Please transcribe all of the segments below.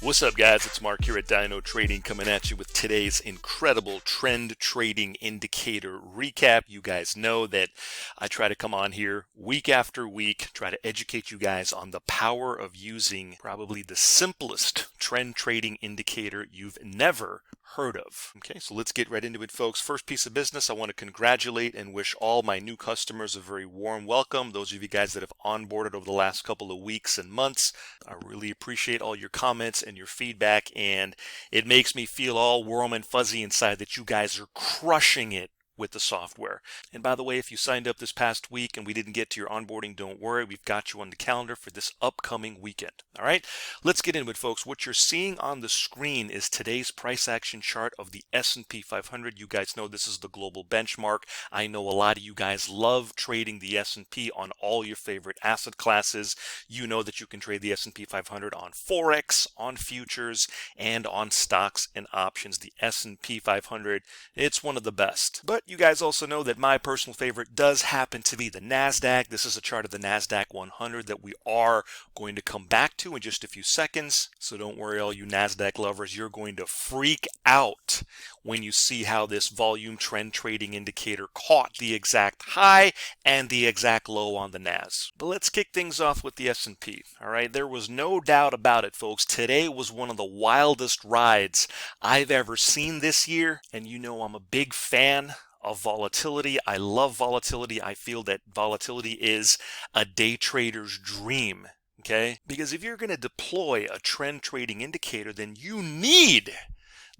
What's up, guys? It's Mark here at Dino Trading, coming at you with today's incredible trend trading indicator recap. You guys know that I try to come on here week after week, try to educate you guys on the power of using probably the simplest trend trading indicator you've never heard of. Okay, so let's get right into it, folks. First piece of business, I want to congratulate and wish all my new customers a very warm welcome. Those of you guys that have onboarded over the last couple of weeks and months, I really appreciate all your comments and your feedback, and it makes me feel all warm and fuzzy inside that you guys are crushing it with the software. And by the way, if you signed up this past week and we didn't get to your onboarding, don't worry, we've got you on the calendar for this upcoming weekend. All right, let's get into it, folks. What you're seeing on the screen is today's price action chart of the S&P 500. You guys know this is the global benchmark. I know a lot of you guys love trading the S&P on all your favorite asset classes. You know that you can trade the S&P 500 on Forex, on futures, and on stocks and options. The S&P 500, it's one of the best. But you guys also know that my personal favorite does happen to be the NASDAQ. This is a chart of the NASDAQ 100 that we are going to come back to in just a few seconds. So don't worry, all you NASDAQ lovers, you're going to freak out when you see how this volume trend trading indicator caught the exact high and the exact low on the NAS. But let's kick things off with the S&P. All right, there was no doubt about it, folks. Today was one of the wildest rides I've ever seen this year, and you know I'm a big fan of volatility. I love volatility. I feel that volatility is a day trader's dream. Okay? Because if you're going to deploy a trend trading indicator, then you need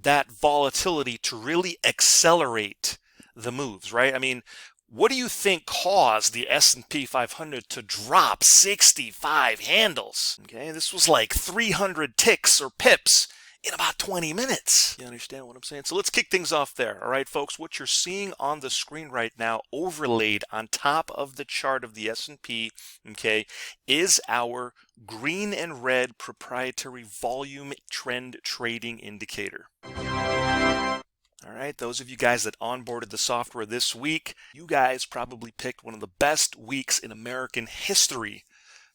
that volatility to really accelerate the moves, right? I mean, what do you think caused the S&P 500 to drop 65 handles? Okay, this was like 300 ticks or pips in about 20 minutes. You understand what I'm saying? So let's kick things off there. All right, folks, what you're seeing on the screen right now, overlaid on top of the chart of the S&P, okay, is our green and red proprietary volume trend trading indicator. All right, those of you guys that onboarded the software this week, you guys probably picked one of the best weeks in American history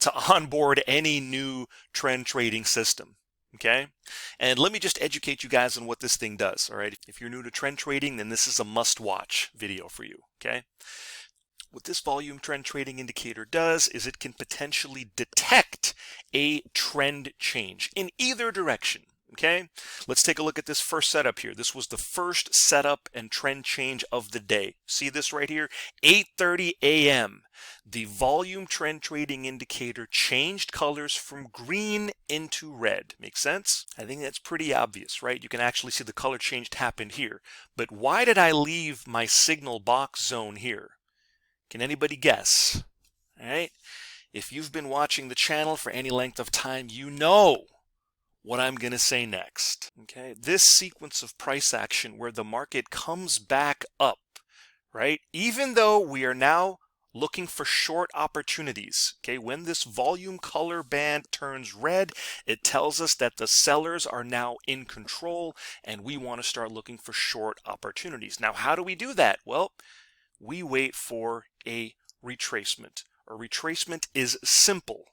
to onboard any new trend trading system. Okay, and let me just educate you guys on what this thing does. All right, if you're new to trend trading, then this is a must-watch video for you. Okay, what this volume trend trading indicator does is it can potentially detect a trend change in either direction. Okay, let's take a look at this first setup here. This was the first setup and trend change of the day. See this right here? 8:30 a.m. The volume trend trading indicator changed colors from green into red. Make sense? I think that's pretty obvious, right? You can actually see the color change happened here. But why did I leave my signal box zone here? Can anybody guess? All right. If you've been watching the channel for any length of time, you know what I'm going to say next. Okay, this sequence of price action where the market comes back up, right? Even though we are now looking for short opportunities, okay, when this volume color band turns red, it tells us that the sellers are now in control and we want to start looking for short opportunities. Now, how do we do that? Well, we wait for a retracement. A retracement is simple,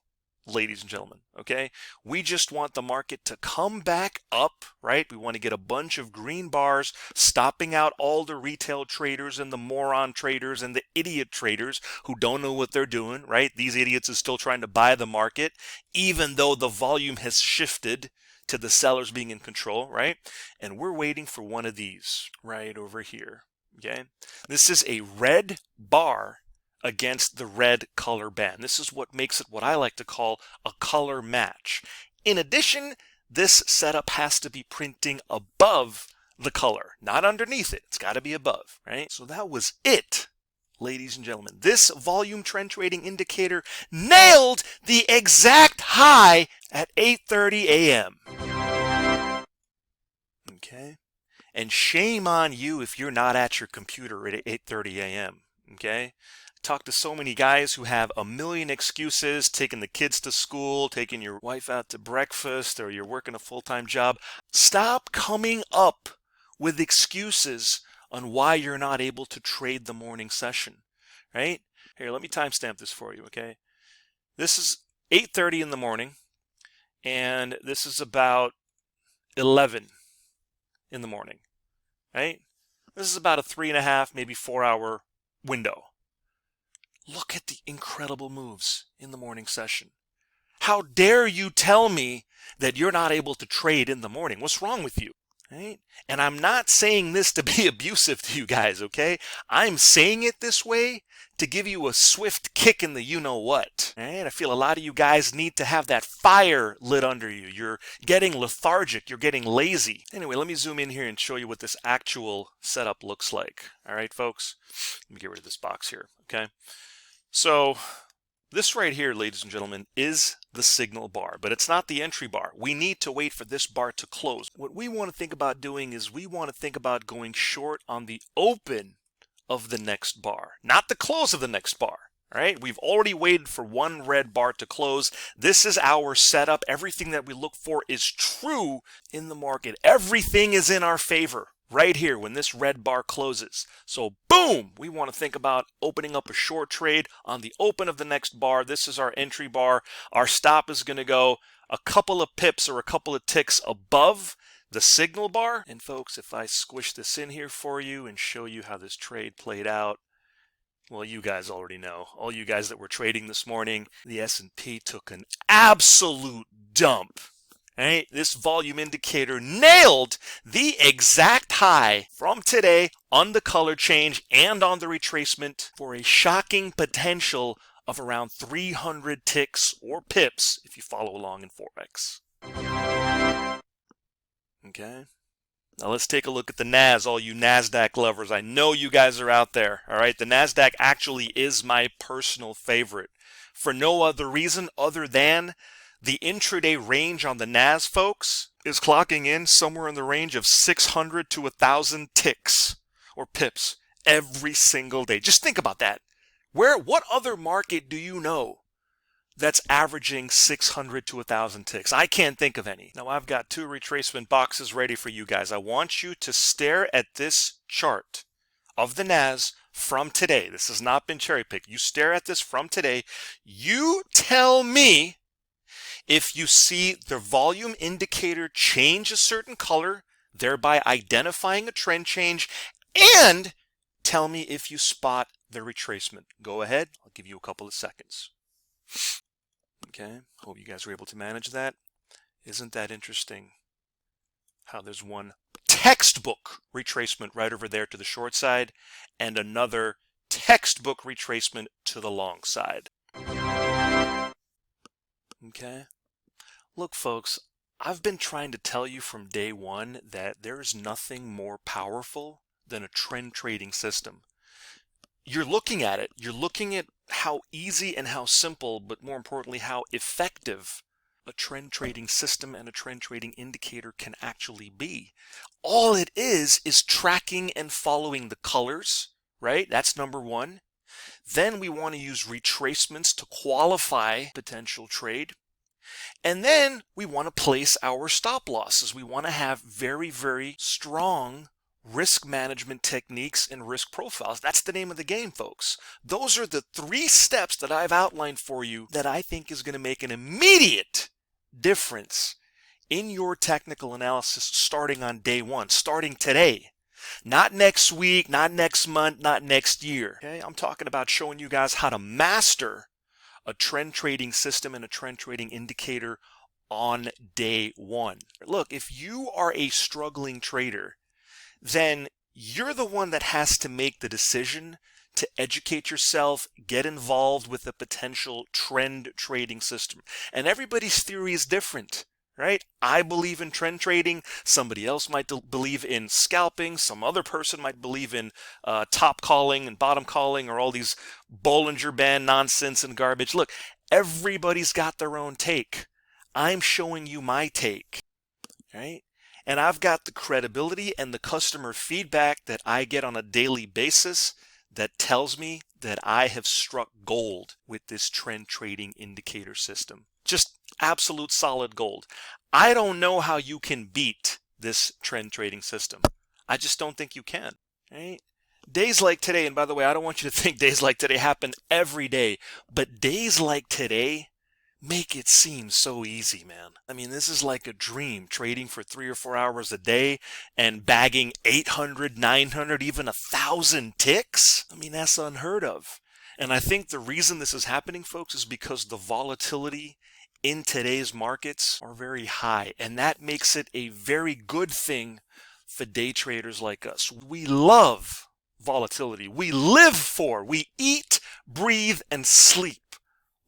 ladies and gentlemen, okay? We just want the market to come back up, right? We want to get a bunch of green bars, stopping out all the retail traders and the moron traders and the idiot traders who don't know what they're doing, right? These idiots are still trying to buy the market, even though the volume has shifted to the sellers being in control, right? And we're waiting for one of these right over here, okay? This is a red bar against the red color band. This is what makes it what I like to call a color match. In addition, this setup has to be printing above the color, not underneath it. It's got to be above, right? So that was it, ladies and gentlemen. This volume trend trading indicator nailed the exact high at 8:30 a.m. Okay? And shame on you if you're not at your computer at 8:30 a.m. Okay? Talk to so many guys who have a million excuses, taking the kids to school, taking your wife out to breakfast, or you're working a full-time job. Stop coming up with excuses on why you're not able to trade the morning session, right? Here, let me timestamp this for you, okay? This is 8:30 in the morning, and this is about 11 in the morning, right? This is about a 3.5, maybe 4 hour window. Look at the incredible moves in the morning session. How dare you tell me that you're not able to trade in the morning? What's wrong with you? Right? And I'm not saying this to be abusive to you guys, okay? I'm saying it this way to give you a swift kick in the you-know-what. Right? I feel a lot of you guys need to have that fire lit under you. You're getting lethargic. You're getting lazy. Anyway, let me zoom in here and show you what this actual setup looks like. All right, folks? Let me get rid of this box here, okay? So this right here, ladies and gentlemen, is the signal bar, but it's not the entry bar. We need to wait for this bar to close. What we want to think about doing is we want to think about going short on the open of the next bar, not the close of the next bar. All right, we've already waited for one red bar to close. This is our setup. Everything that we look for is true in the market. Everything is in our favor right here when this red bar closes. So boom, we want to think about opening up a short trade on the open of the next bar. This is our entry bar. Our stop is going to go a couple of pips or a couple of ticks above the signal bar. And folks, if I squish this in here for you and show you how this trade played out, well, you guys already know. All you guys that were trading this morning, the S&P took an absolute dump. Right? This volume indicator nailed the exact high from today on the color change and on the retracement for a shocking potential of around 300 ticks or pips if you follow along in Forex. Okay. Now let's take a look at the Nas, all you NASDAQ lovers. I know you guys are out there. All right. The NASDAQ actually is my personal favorite for no other reason other than the intraday range on the Nas, folks, is clocking in somewhere in the range of 600 to 1,000 ticks or pips every single day. Just think about that. What other market do you know that's averaging 600 to 1,000 ticks? I can't think of any. Now, I've got 2 retracement boxes ready for you guys. I want you to stare at this chart of the Nas from today. This has not been cherry-picked. You stare at this from today. You tell me if you see the volume indicator change a certain color, thereby identifying a trend change, and tell me if you spot the retracement. Go ahead. I'll give you a couple of seconds. Okay. Hope you guys were able to manage that. Isn't that interesting how there's one textbook retracement right over there to the short side and another textbook retracement to the long side? Okay. Look, folks, I've been trying to tell you from day one that there is nothing more powerful than a trend trading system. You're looking at it. You're looking at how easy and how simple, but more importantly, how effective a trend trading system and a trend trading indicator can actually be. All it is tracking and following the colors, right? That's number one. Then we want to use retracements to qualify potential trade. And then we want to place our stop losses. We want to have very, very strong risk management techniques and risk profiles. That's the name of the game, folks. Those are the 3 steps that I've outlined for you that I think is going to make an immediate difference in your technical analysis starting on day 1, starting today. Not next week, not next month, not next year. Okay? I'm talking about showing you guys how to master a trend trading system and a trend trading indicator on day 1. Look, if you are a struggling trader, then you're the one that has to make the decision to educate yourself, get involved with a potential trend trading system. And everybody's theory is different, right? I believe in trend trading. Somebody else might believe in scalping. Some other person might believe in top calling and bottom calling or all these Bollinger Band nonsense and garbage. Look, everybody's got their own take. I'm showing you my take, right? And I've got the credibility and the customer feedback that I get on a daily basis that tells me that I have struck gold with this trend trading indicator system. Just absolute solid gold. I don't know how you can beat this trend trading system. I just don't think you can. Right? Days like today, and by the way, I don't want you to think days like today happen every day, but days like today make it seem so easy, man. I mean, this is like a dream, trading for 3 or 4 hours a day and bagging 800, 900, even 1,000 ticks. I mean, that's unheard of. And I think the reason this is happening, folks, is because the volatility in today's markets are very high, and that makes it a very good thing for day traders like us. We love volatility. We eat, breathe, and sleep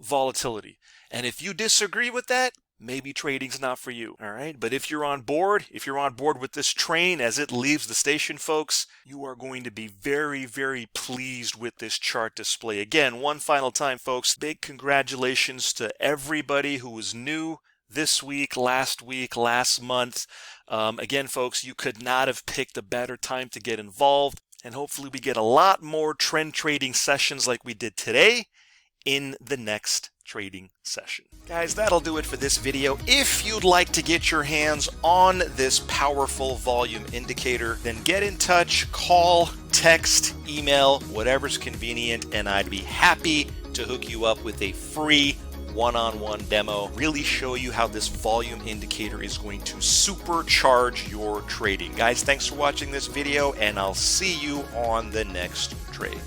volatility. And if you disagree with that, maybe trading's not for you, all right? But if you're on board with this train as it leaves the station, folks, you are going to be very, very pleased with this chart display. Again, one final time, folks, big congratulations to everybody who was new this week, last month. Again, folks, you could not have picked a better time to get involved. And hopefully we get a lot more trend trading sessions like we did today in the next trading session. Guys, that'll do it for this video. If you'd like to get your hands on this powerful volume indicator, then get in touch, call, text, email, whatever's convenient, and I'd be happy to hook you up with a free one-on-one demo, really show you how this volume indicator is going to supercharge your trading. Guys, thanks for watching this video, and I'll see you on the next trade.